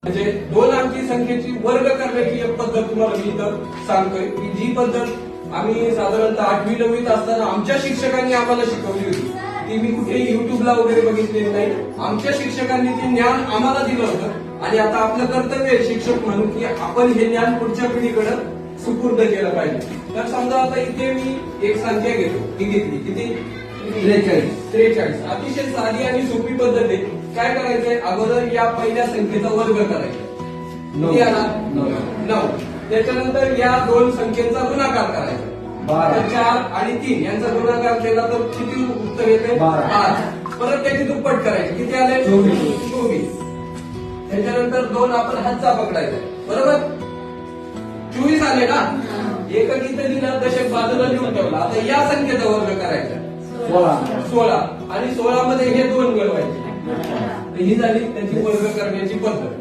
म्हणजे 2 अंकी संख्येची वर्ग करण्याची एक पद्धत तुम्हाला मी इथं सांगतोय की जी पद्धत आम्ही साधारणतः 8वी 9वीत असताना आमच्या शिक्षकांनी आम्हाला शिकवली होती. ती मी कुठेही युट्यूबला वगैरे बघितलेली नाही. आमच्या शिक्षकांनी ते ज्ञान आम्हाला दिलं होतं आणि आता आपलं कर्तव्य आहे शिक्षक म्हणून की आपण हे ज्ञान पुढच्या पिढीकडे सुपूर्द केलं पाहिजे. तर समजा आता इथे मी एक संख्या घेतो, ही घेतली किती 43. अतिशय साधी आणि सोपी पद्धत आहे. काय करायचंय, अगोदर या पहिल्या संख्येचा वर्ग करायचा 9. त्याच्यानंतर या 2 संख्येचा गुणाकार करायचा 4 आणि 3 यांचा गुणाकार केला तर किती उत्तर येते 8. परत त्याची दुप्पट करायची, किती आले 24. त्याच्यानंतर 2 आपण हातचा पकडायचा, बरोबर 24 आले ना. एकक इथं लिहिलं, दशक बाजूला लिहून ठेवला. आता या संख्येचा वर्ग करायचा 16 आणि 16 मध्ये हे 2 मिळवायचे. ही झाली त्याची वर्ग करण्याची पद्धत.